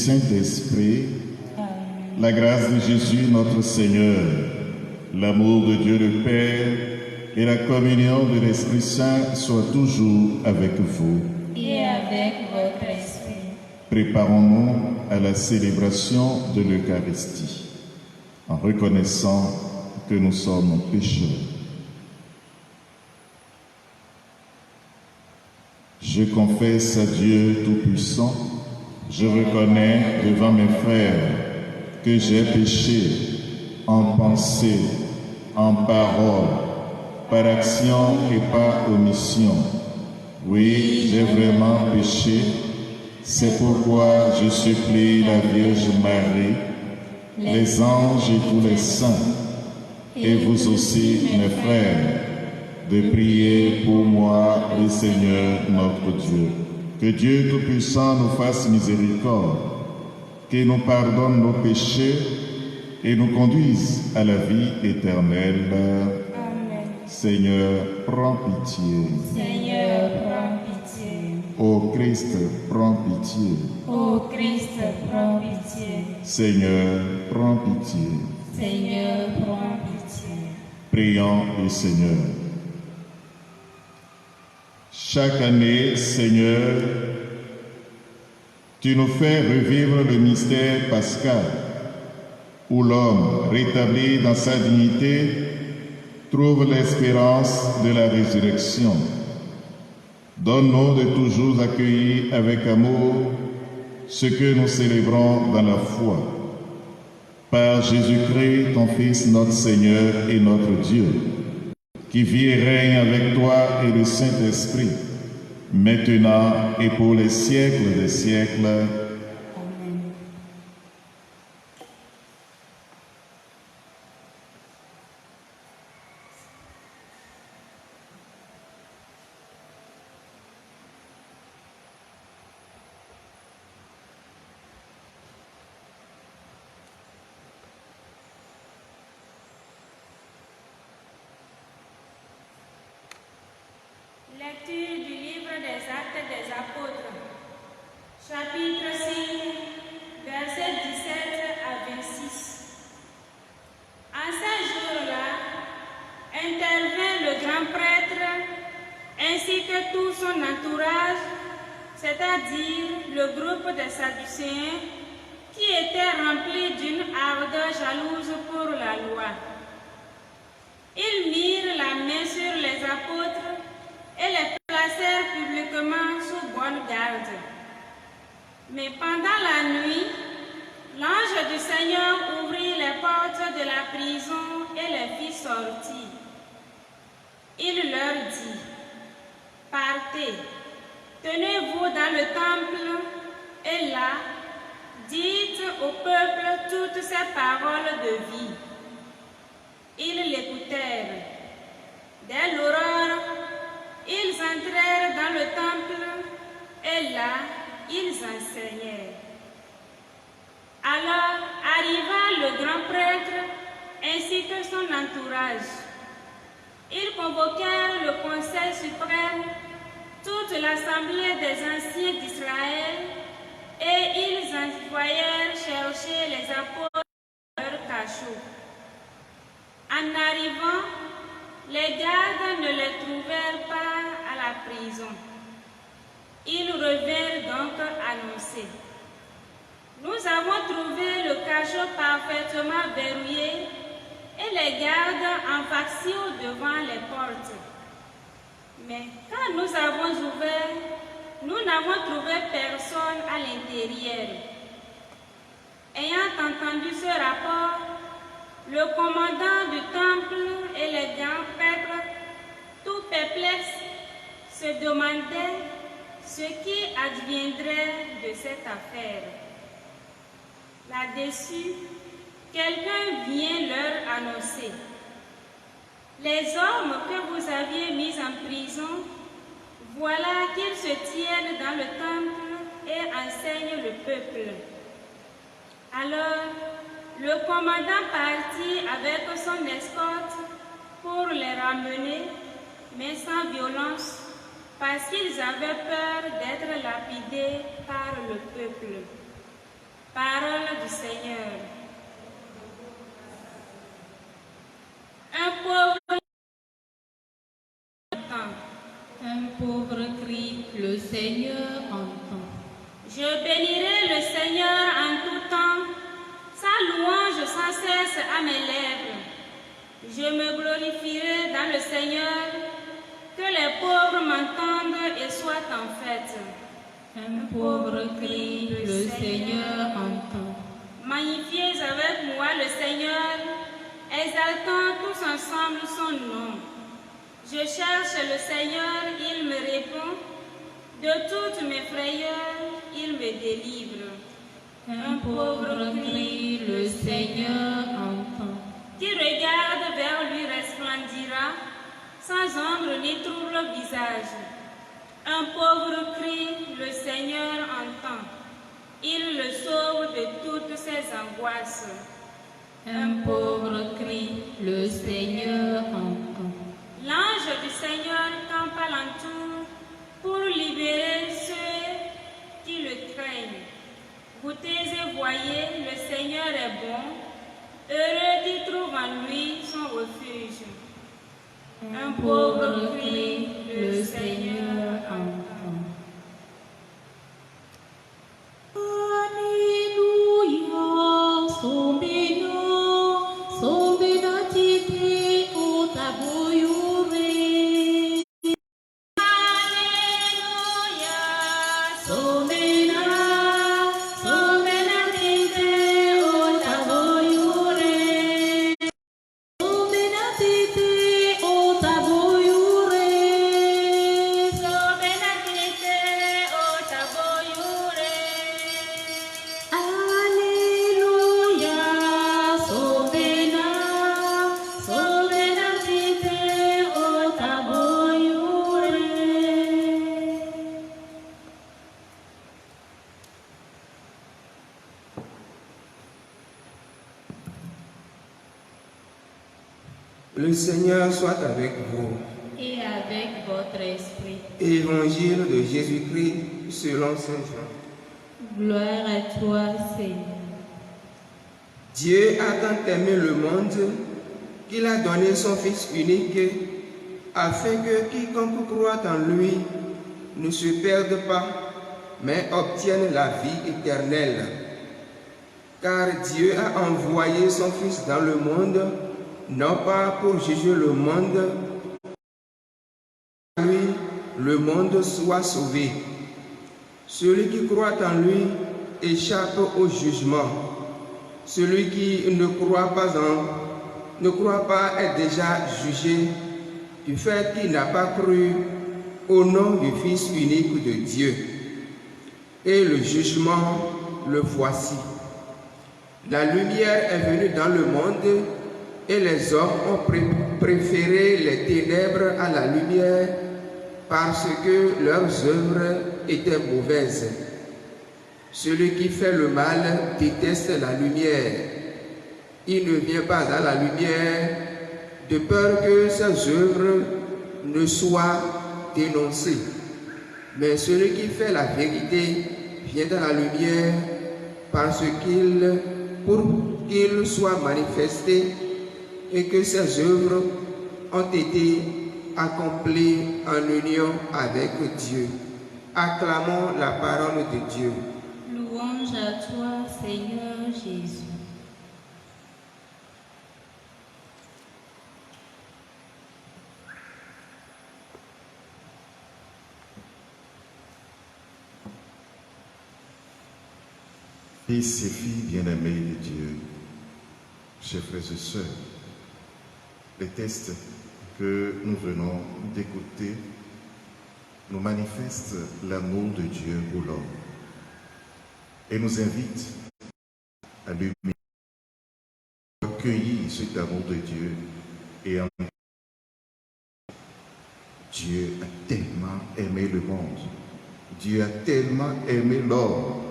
Saint-Esprit, la grâce de Jésus notre Seigneur, l'amour de Dieu le Père et la communion de l'Esprit Saint soient toujours avec vous. Et avec votre esprit. Préparons-nous à la célébration de l'Eucharistie, en reconnaissant que nous sommes pécheurs. Je confesse à Dieu Tout-Puissant, je reconnais devant mes frères que j'ai péché en pensée, en parole, par action et par omission. Oui, j'ai vraiment péché. C'est pourquoi je supplie la Vierge Marie, les anges et tous les saints, et vous aussi, mes frères, de prier pour moi, le Seigneur notre Dieu. Que Dieu Tout-Puissant nous fasse miséricorde, qu'il nous pardonne nos péchés et nous conduise à la vie éternelle. Amen. Seigneur, prends pitié. Seigneur, prends pitié. Ô Christ, prends pitié. Ô Christ, prends pitié. Seigneur, prends pitié. Seigneur, prends pitié. Prions le Seigneur. Chaque année, Seigneur, tu nous fais revivre le mystère pascal, où l'homme, rétabli dans sa dignité, trouve l'espérance de la résurrection. Donne-nous de toujours accueillir avec amour ce que nous célébrons dans la foi. Par Jésus-Christ, ton Fils, notre Seigneur et notre Dieu, qui vit et règne avec toi et le Saint-Esprit, maintenant et pour les siècles des siècles. Amen. Lecture du livre des Actes des Apôtres, chapitre 5, versets 17 à 26. En ces jours-là, intervint le grand prêtre ainsi que tout son entourage, c'est-à-dire le groupe des Sadducéens qui étaient remplis d'une ardeur jalouse pour la loi. Ils mirent la main sur les apôtres et les placèrent publiquement sous bonne garde. Mais pendant la nuit, l'ange du Seigneur ouvrit les portes de la prison et les fit sortir. Il leur dit, « Partez, tenez-vous dans le temple, et là, dites au peuple toutes ces paroles de vie. » Ils l'écoutèrent. Dès l'aurore, ils entrèrent dans le temple et là, ils enseignèrent. Alors arriva le grand prêtre ainsi que son entourage. Ils convoquèrent le Conseil suprême, toute l'assemblée des anciens d'Israël, et ils envoyèrent chercher les apôtres dans leur cachot. En arrivant, les gardes ne les trouvèrent pas à la prison. Ils revinrent donc annoncer. Nous avons trouvé le cachot parfaitement verrouillé et les gardes en faction devant les portes. Mais quand nous avons ouvert, nous n'avons trouvé personne à l'intérieur. Ayant entendu ce rapport, le commandant du temple et les grands prêtres, tout perplexes, se demandaient ce qui adviendrait de cette affaire. Là-dessus, quelqu'un vient leur annoncer. Les hommes que vous aviez mis en prison, voilà qu'ils se tiennent dans le temple et enseignent le peuple. Alors, le commandant partit avec son escorte pour les ramener, mais sans violence, parce qu'ils avaient peur d'être lapidés par le peuple. Parole du Seigneur. Un pauvre crie, le Seigneur entend. Je bénirai le Seigneur en tout temps, sa louange sans cesse à mes lèvres. Je me glorifierai dans le Seigneur, que les pauvres m'entendent et soient en fête. Un pauvre crie, le Seigneur entend. Magnifiez avec moi le Seigneur, exaltons tous ensemble son nom. Je cherche le Seigneur, il me répond. De toutes mes frayeurs, il me délivre. Un pauvre crie, le Seigneur entend. Qui regarde vers lui resplendira, sans ombre ni trouble visage. Un pauvre crie, le Seigneur entend. Il le sauve de toutes ses angoisses. Un pauvre crie, le Seigneur entend. L'ange du Seigneur campe alentour pour libérer ceux qui le craignent. Goûtez et voyez, le Seigneur est bon. Heureux qui trouve en lui son refuge. Un pauvre crie, le Seigneur entend. Le Seigneur soit avec vous. Et avec votre esprit. Évangile de Jésus-Christ selon Saint Jean. Gloire à toi, Seigneur. Dieu a tant aimé le monde qu'il a donné son Fils unique afin que quiconque croit en lui ne se perde pas, mais obtienne la vie éternelle. Car Dieu a envoyé son Fils dans le monde, non pas pour juger le monde, lui, le monde soit sauvé. Celui qui croit en lui échappe au jugement. Celui qui ne croit pas est déjà jugé du fait qu'il n'a pas cru au nom du Fils unique de Dieu. Et le jugement, le voici. La lumière est venue dans le monde et les hommes ont préféré les ténèbres à la lumière parce que leurs œuvres étaient mauvaises. Celui qui fait le mal déteste la lumière. Il ne vient pas à la lumière de peur que ses œuvres ne soient dénoncées. Mais celui qui fait la vérité vient à la lumière pour qu'il soit manifesté et que ses œuvres ont été accomplies en union avec Dieu. Acclamons la parole de Dieu. Louange à toi, Seigneur Jésus. Fils et filles bien-aimés de Dieu, chers frères et sœurs, les textes que nous venons d'écouter nous manifestent l'amour de Dieu pour l'homme et nous invitent à lui accueillir cet amour de Dieu et en Dieu a tellement aimé le monde, Dieu a tellement aimé l'homme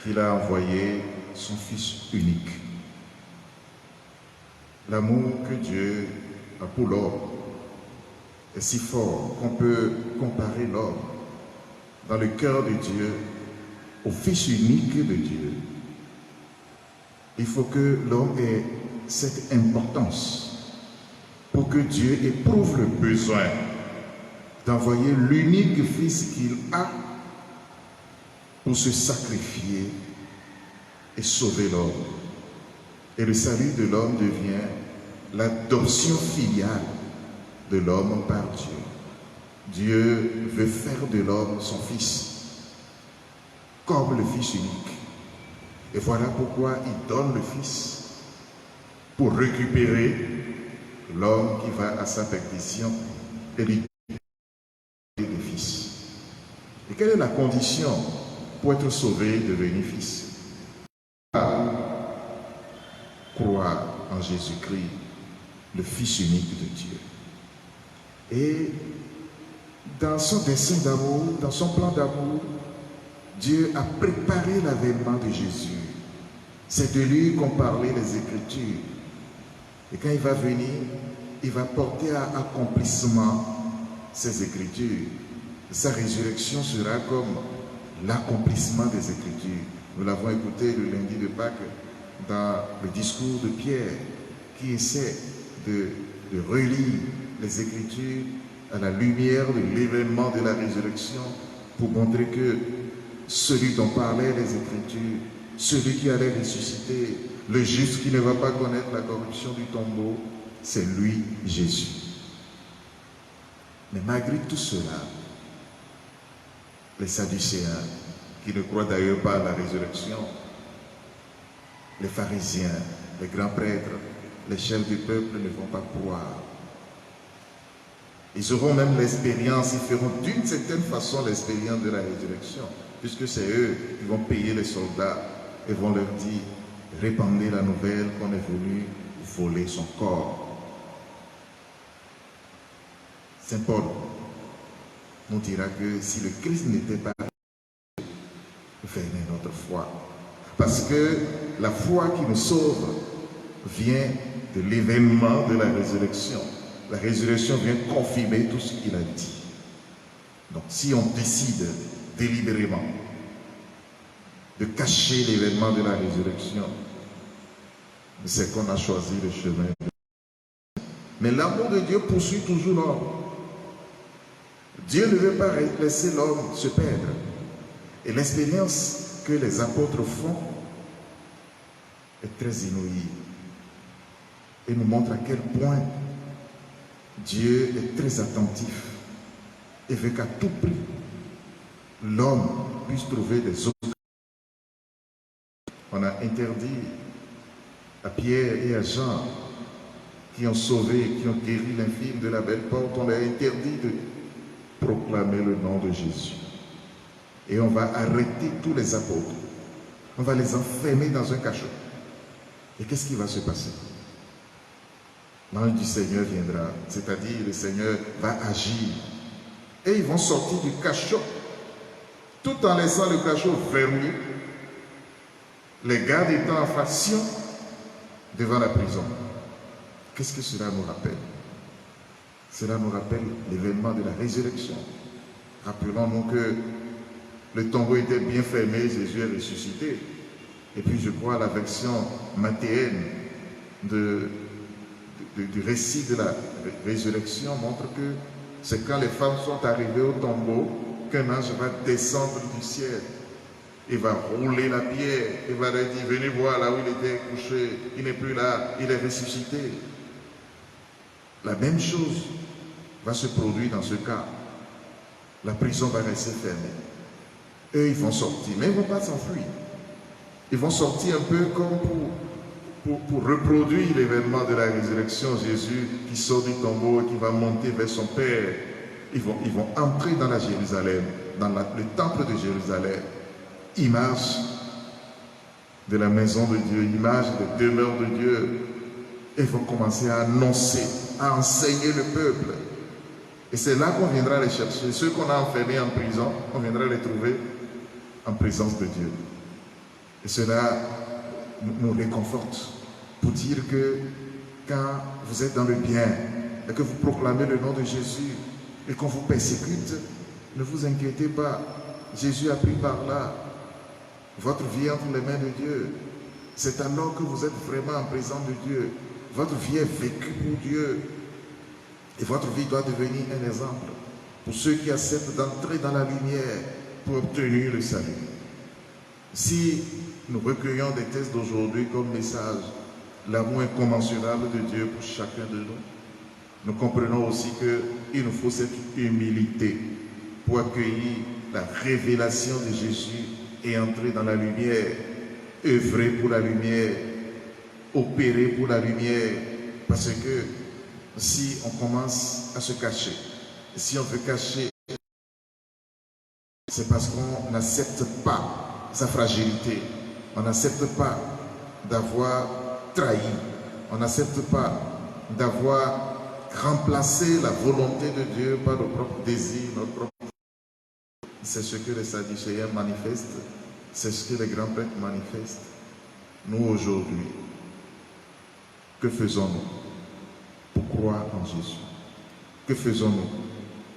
qu'il a envoyé son Fils unique. L'amour que Dieu a pour l'homme est si fort qu'on peut comparer l'homme dans le cœur de Dieu au Fils unique de Dieu Il faut que l'homme ait cette importance pour que Dieu éprouve le besoin d'envoyer l'unique Fils qu'il a pour se sacrifier et sauver l'homme. Et le salut de l'homme devient l'adoption filiale de l'homme par Dieu. Dieu veut faire de l'homme son fils, comme le Fils unique. Et voilà pourquoi il donne le Fils pour récupérer l'homme qui va à sa perdition et lui donner le Fils. Et quelle est la condition pour être sauvé et devenir fils? Croire en Jésus-Christ, le Fils unique de Dieu. Et dans son dessein d'amour, dans son plan d'amour, Dieu a préparé l'avènement de Jésus. C'est de lui qu'ont parlé les Écritures. Et quand il va venir, il va porter à accomplissement ces Écritures. Sa résurrection sera comme l'accomplissement des Écritures. Nous l'avons écouté le lundi de Pâques dans le discours de Pierre, qui essaie de relire les Écritures à la lumière de l'événement de la résurrection pour montrer que celui dont parlaient les Écritures, celui qui allait ressusciter, le juste qui ne va pas connaître la corruption du tombeau, c'est lui, Jésus. Mais malgré tout cela, les Sadducéens, qui ne croient d'ailleurs pas à la résurrection, les pharisiens, les grands prêtres, les chefs du peuple ne vont pas croire. Ils auront même l'expérience, ils feront d'une certaine façon l'expérience de la résurrection, puisque c'est eux qui vont payer les soldats et vont leur dire, répandez la nouvelle qu'on est venu voler son corps. Saint Paul nous dira que si le Christ n'était pas fermez notre foi. Parce que la foi qui nous sauve vient de l'événement de la résurrection. La résurrection vient confirmer tout ce qu'il a dit. Donc si on décide délibérément de cacher l'événement de la résurrection, c'est qu'on a choisi le chemin. Mais l'amour de Dieu poursuit toujours l'homme. Dieu ne veut pas laisser l'homme se perdre. Et l'expérience que les apôtres font est très inouïe et nous montre à quel point Dieu est très attentif et veut qu'à tout prix l'homme puisse trouver des occasions. On a interdit à Pierre et à Jean, qui ont sauvé, qui ont guéri l'infirme de la belle porte, on leur a interdit de proclamer le nom de Jésus. Et on va arrêter tous les apôtres. On va les enfermer dans un cachot. Et qu'est-ce qui va se passer? L'ange du Seigneur viendra, c'est-à-dire le Seigneur va agir. Et ils vont sortir du cachot, tout en laissant le cachot fermé, les gardes étant en faction devant la prison. Qu'est-ce que cela nous rappelle? Cela nous rappelle l'événement de la résurrection. Rappelons-nous que le tombeau était bien fermé, Jésus est ressuscité. Et puis je crois la version mathéenne du récit de la résurrection montre que c'est quand les femmes sont arrivées au tombeau qu'un ange va descendre du ciel. Il va rouler la pierre, il va leur dire, venez voir là où il était couché, il n'est plus là, il est ressuscité. La même chose va se produire dans ce cas. La prison va rester fermée. Eux, ils vont sortir, mais ils ne vont pas s'enfuir. Ils vont sortir un peu comme pour reproduire l'événement de la résurrection, Jésus qui sort du tombeau et qui va monter vers son Père. Ils vont entrer dans la Jérusalem, dans le temple de Jérusalem, image de la maison de Dieu, image de demeure de Dieu. Et ils vont commencer à annoncer, à enseigner le peuple. Et c'est là qu'on viendra les chercher. Ceux qu'on a enfermés en prison, on viendra les trouver en présence de Dieu. Et cela nous réconforte pour dire que quand vous êtes dans le bien et que vous proclamez le nom de Jésus et qu'on vous persécute, ne vous inquiétez pas. Jésus a pris par là. Votre vie entre les mains de Dieu. C'est alors que vous êtes vraiment en présence de Dieu. Votre vie est vécue pour Dieu. Et votre vie doit devenir un exemple pour ceux qui acceptent d'entrer dans la lumière pour obtenir le salut. Si nous recueillons des textes d'aujourd'hui comme message, l'amour incommensurable de Dieu pour chacun de nous, nous comprenons aussi qu'il nous faut cette humilité pour accueillir la révélation de Jésus et entrer dans la lumière, œuvrer pour la lumière, opérer pour la lumière, parce que si on commence à se cacher, si on veut cacher, c'est parce qu'on n'accepte pas sa fragilité, on n'accepte pas d'avoir trahi, on n'accepte pas d'avoir remplacé la volonté de Dieu par nos propres désirs, notre propre. C'est ce que les Sadducéens manifestent, c'est ce que les grands prêtres manifestent. Nous aujourd'hui, que faisons-nous pour croire en Jésus? Que faisons-nous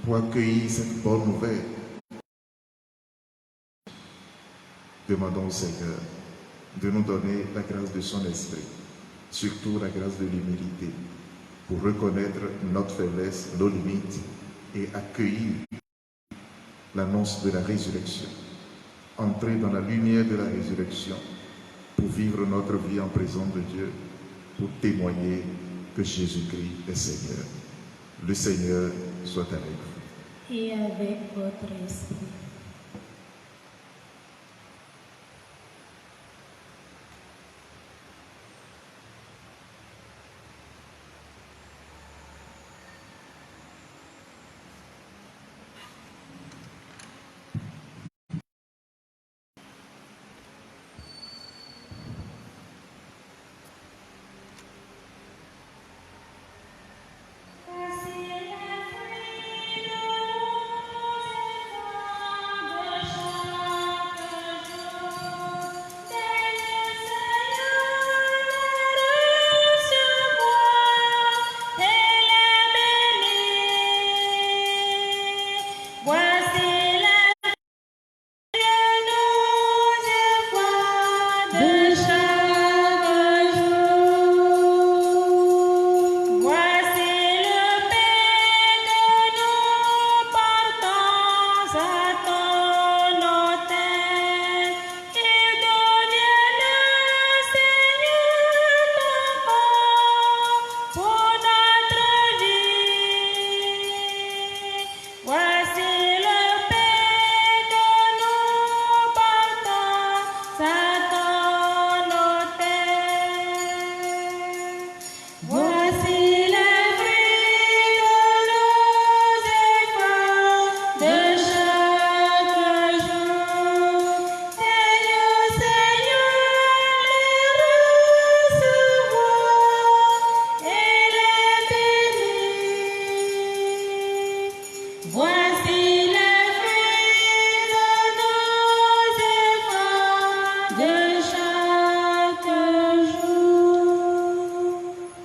pour accueillir cette bonne nouvelle? Demandons au Seigneur de nous donner la grâce de son esprit, surtout la grâce de l'humilité, pour reconnaître notre faiblesse, nos limites et accueillir l'annonce de la résurrection. Entrer dans la lumière de la résurrection pour vivre notre vie en présence de Dieu, pour témoigner que Jésus-Christ est Seigneur. Le Seigneur soit avec vous. Et avec votre esprit.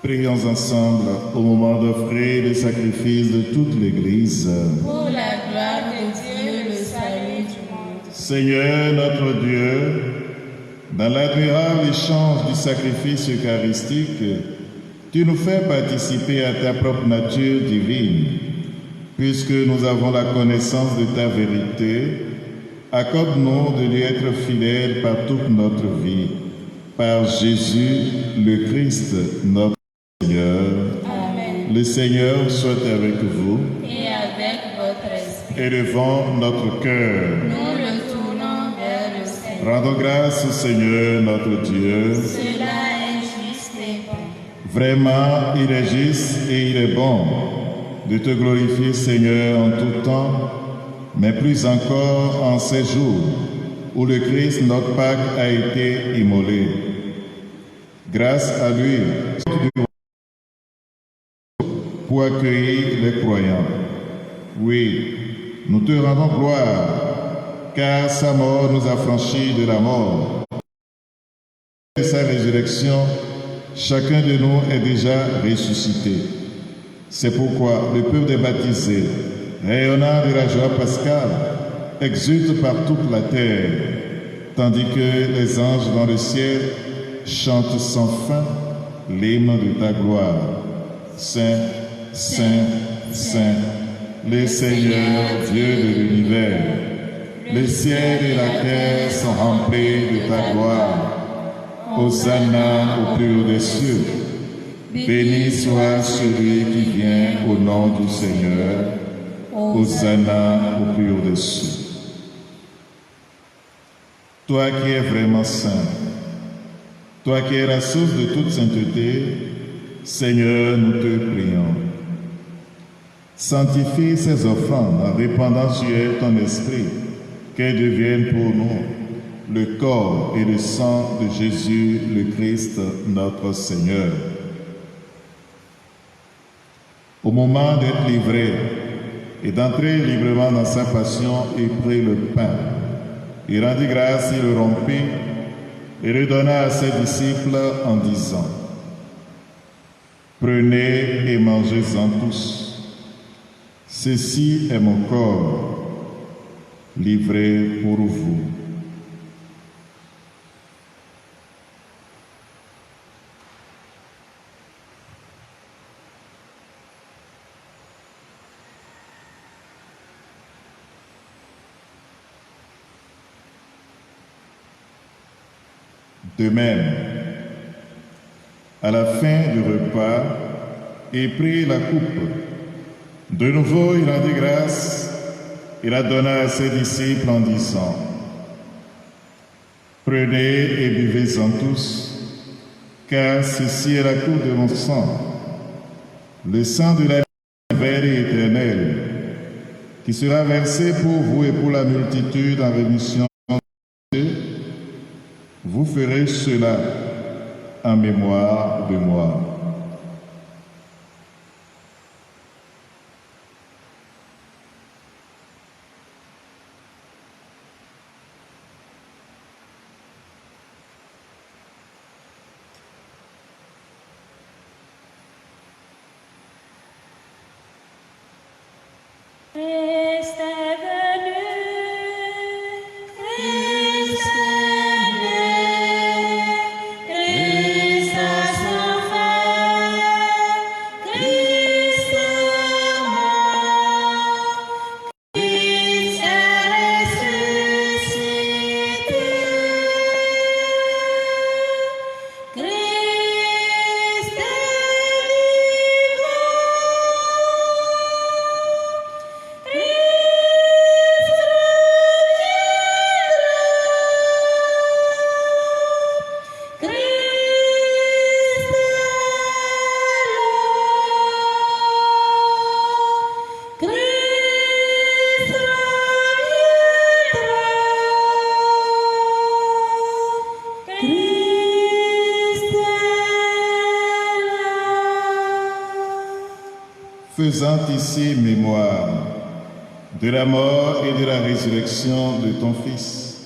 Prions ensemble au moment d'offrir les sacrifices de toute l'Église. Pour la gloire de Dieu, le salut du monde. Seigneur notre Dieu, dans l'admirable échange du sacrifice eucharistique, tu nous fais participer à ta propre nature divine. Puisque nous avons la connaissance de ta vérité, accorde-nous de lui être fidèles par toute notre vie. Par Jésus, le Christ, notre Seigneur. Amen. Le Seigneur soit avec vous. Et avec votre esprit. Élevons notre cœur. Nous le tournons vers le Seigneur. Rendons grâce au Seigneur notre Dieu. Cela est juste et bon. Vraiment, il est juste et il est bon de te glorifier, Seigneur, en tout temps, mais plus encore en ces jours où le Christ, notre Pâque, a été immolé. Grâce à lui, pour accueillir les croyants. Oui, nous te rendons gloire, car sa mort nous a franchis de la mort. Et sa résurrection, chacun de nous est déjà ressuscité. C'est pourquoi le peuple des baptisés, rayonnant de la joie pascale, exulte par toute la terre, tandis que les anges dans le ciel chantent sans fin l'hymne de ta gloire. Saint, Saint, Saint, le Seigneur Dieu de l'univers. Le ciel et la terre sont remplis de ta gloire. Hosanna au plus haut des cieux. Béni soit celui qui vient au nom du Seigneur. Hosanna au plus haut des cieux. Toi qui es vraiment saint, toi qui es la source de toute sainteté, Seigneur, nous te prions. Sanctifie ces offrandes en répandant sur elles ton esprit, qu'elles deviennent pour nous le corps et le sang de Jésus le Christ, notre Seigneur. Au moment d'être livré et d'entrer librement dans sa passion, il prit le pain. Il rendit grâce, il le rompit et le donna à ses disciples en disant: Prenez et mangez-en tous. Ceci est mon corps, livré pour vous. De même, à la fin du repas, il prit la coupe. De nouveau, il rendit grâce et la donna à ses disciples en disant: Prenez et buvez-en tous, car ceci est la coupe de mon sang, le sang de la vie nouvelle et éternelle, qui sera versé pour vous et pour la multitude en rémission de péchés. Vous ferez cela en mémoire de moi. Christ est venu, Christ est né, Christ a souffert, Christ est mort, Christ est ressuscité, Christ est vivant. Faisant ici mémoire de la mort et de la résurrection de ton Fils,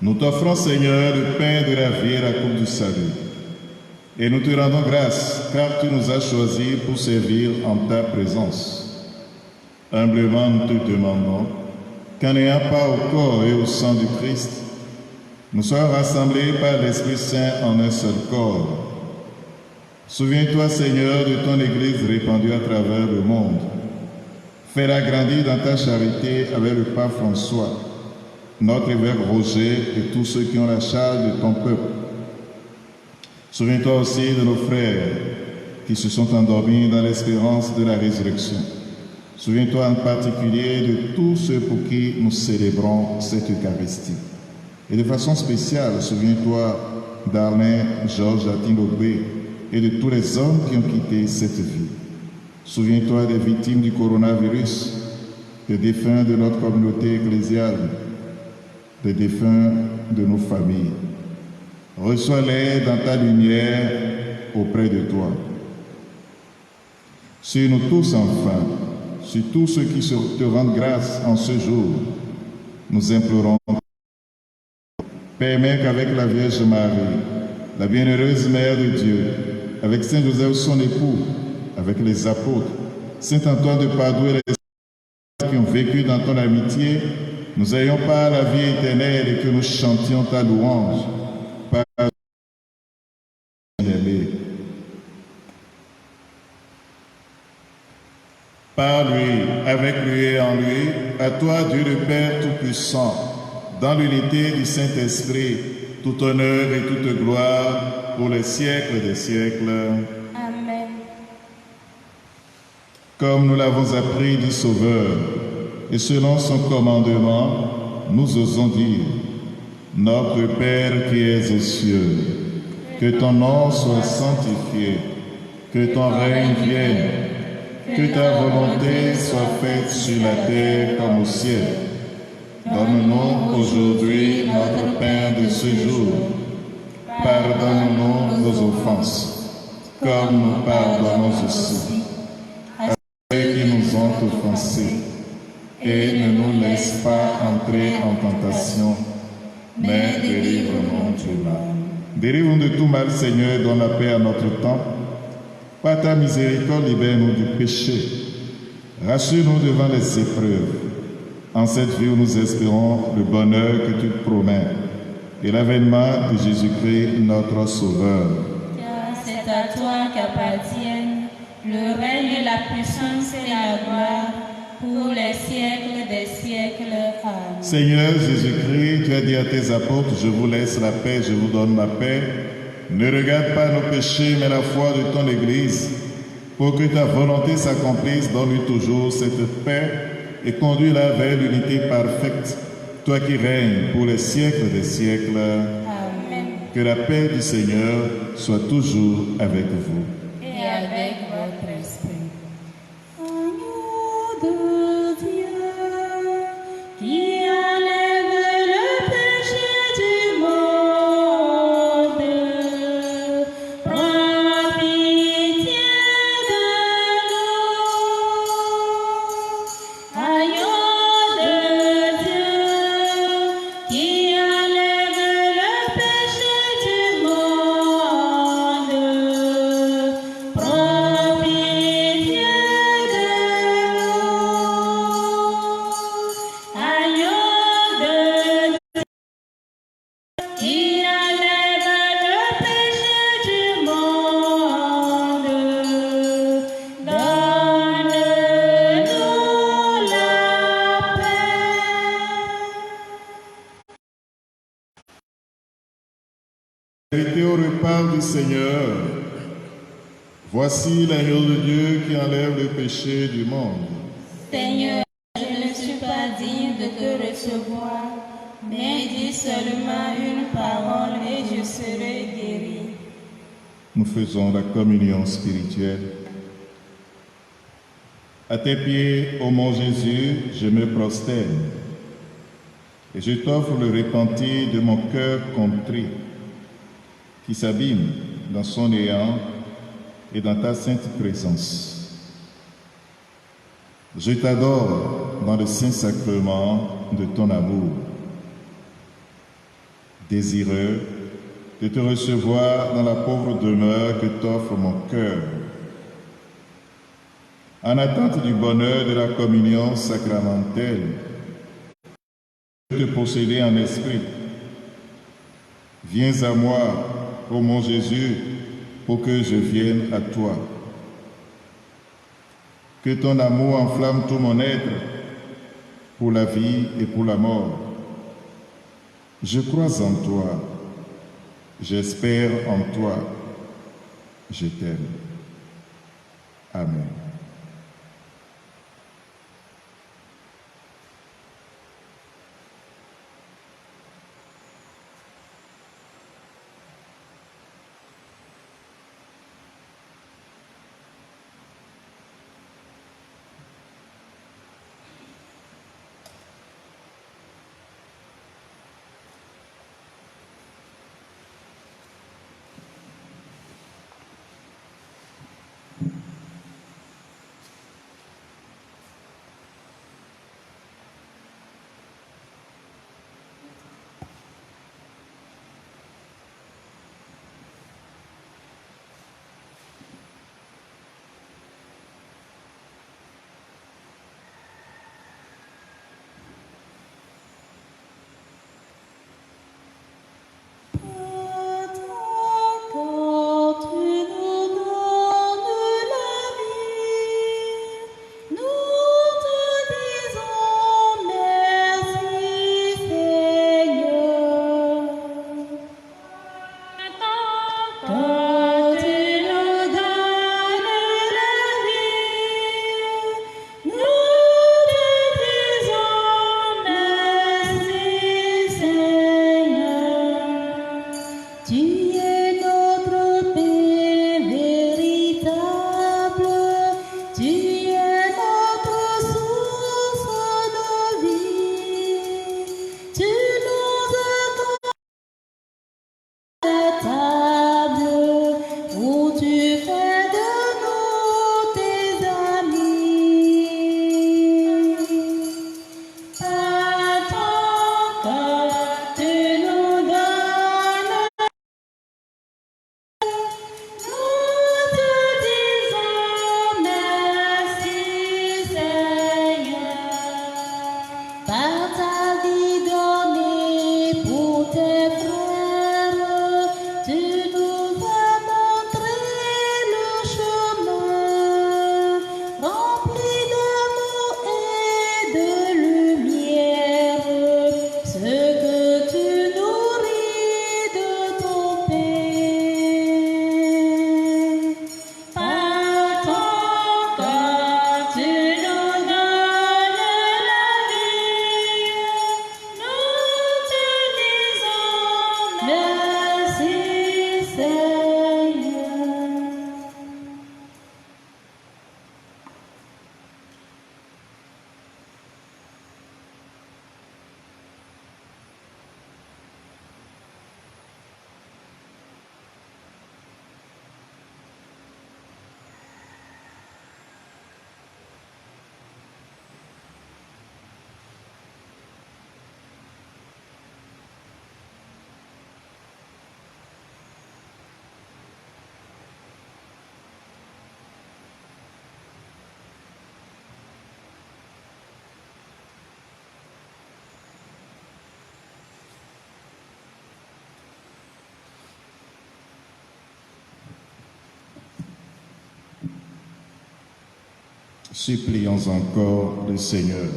nous t'offrons, Seigneur, le pain de la vie et la coupe du salut. Et nous te rendons grâce, car tu nous as choisis pour servir en ta présence. Humblement, nous te demandons qu'en n'ayant pas au corps et au sang du Christ, nous soyons rassemblés par l'Esprit Saint en un seul corps. Souviens-toi, Seigneur, de ton Église répandue à travers le monde. Fais-la grandir dans ta charité avec le pape François, notre évêque Roger et tous ceux qui ont la charge de ton peuple. Souviens-toi aussi de nos frères qui se sont endormis dans l'espérance de la résurrection. Souviens-toi en particulier de tous ceux pour qui nous célébrons cette Eucharistie. Et de façon spéciale, souviens-toi d'Arlin Georges Atinobé et de tous les hommes qui ont quitté cette vie. Souviens-toi des victimes du coronavirus, des défunts de notre communauté ecclésiale, des défunts de nos familles. Reçois-les dans ta lumière auprès de toi. Sur nous tous enfin, sur tous ceux qui te rendent grâce en ce jour, nous implorons. Permets qu'avec la Vierge Marie, la bienheureuse Mère de Dieu, avec Saint Joseph son époux, avec les apôtres, Saint Antoine de Padoue et les qui ont vécu dans ton amitié, nous ayons part à la vie éternelle et que nous chantions ta louange. Par Par lui, avec lui et en lui, à toi, Dieu le Père Tout-Puissant, dans l'unité du Saint-Esprit, tout honneur et toute gloire pour les siècles des siècles. Amen. Comme nous l'avons appris du Sauveur, et selon son commandement, nous osons dire, Notre Père qui es aux cieux, que ton nom soit sanctifié, que ton règne vienne, que ta volonté soit faite sur la terre comme au ciel. Donne-nous aujourd'hui notre pain de ce jour. Pardonne-nous nos offenses, comme nous pardonnons aussi à ceux qui nous ont offensés. Et ne nous laisse pas entrer en tentation, mais délivre-nous du mal. Délivre-nous de tout mal, Seigneur, donne la paix à notre temps. Par ta miséricorde, libère-nous du péché. Rassure-nous devant les épreuves. En cette vie où nous espérons le bonheur que tu promets et l'avènement de Jésus-Christ, notre Sauveur. Car c'est à toi qu'appartiennent le règne, la puissance et la gloire pour les siècles des siècles. Amen. Seigneur Jésus-Christ, tu as dit à tes apôtres, je vous laisse la paix, je vous donne ma paix. Ne regarde pas nos péchés, mais la foi de ton Église. Pour que ta volonté s'accomplisse, donne-lui toujours cette paix et conduis-la vers l'unité parfaite, toi qui règnes pour les siècles des siècles. Amen. Que la paix du Seigneur soit toujours avec vous. Et avec votre esprit. Agneau de Dieu, qui enlève le péché du monde, prends pitié de nous. Agneau de Dieu, qui enlève le péché du monde, prends pitié de nous. Agneau de Dieu, qui enlève le péché du monde, donne-nous la paix. Vérité au repas du Seigneur. Voici l'agneau de Dieu qui enlève le péché du monde. Seigneur, je ne suis pas digne de te recevoir, mais dis seulement une parole et je serai guéri. Nous faisons la communion spirituelle. À tes pieds, ô mon Jésus, je me prosterne et je t'offre le repentir de mon cœur contrit qui s'abîme dans son néant et dans ta sainte présence. Je t'adore dans le saint sacrement de ton amour, désireux de te recevoir dans la pauvre demeure que t'offre mon cœur. En attente du bonheur de la communion sacramentelle, de te posséder en esprit. Viens à moi, ô mon Jésus, pour que je vienne à toi. Que ton amour enflamme tout mon être pour la vie et pour la mort. Je crois en toi, j'espère en toi, je t'aime. Amen. Supplions encore le Seigneur.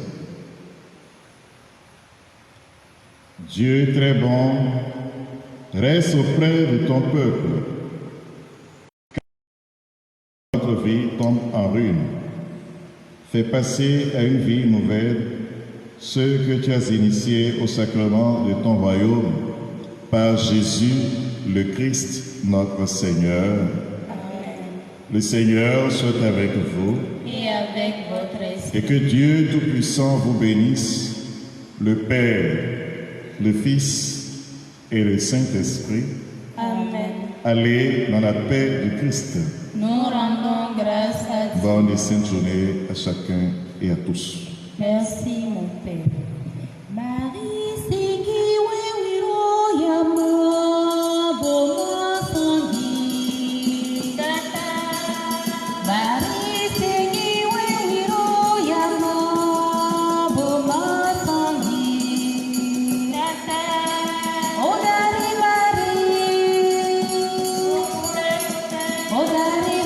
Dieu très bon, reste auprès de ton peuple. Notre vie tombe en ruine. Fais passer à une vie nouvelle ceux que tu as initiés au sacrement de ton royaume par Jésus le Christ, notre Seigneur. Amen. Le Seigneur soit avec vous. Et avec votre esprit. Et que Dieu Tout-Puissant vous bénisse, le Père, le Fils et le Saint-Esprit. Amen. Allez dans la paix du Christ. Nous rendons grâce à Dieu. Bonne et sainte journée à chacun et à tous. Merci, mon Père. Marie Sigiwe Wiroyama Boma Sangi Tata, Marie Sigiwe Wiroyama Boma Sangi tata, Odari Marie Odari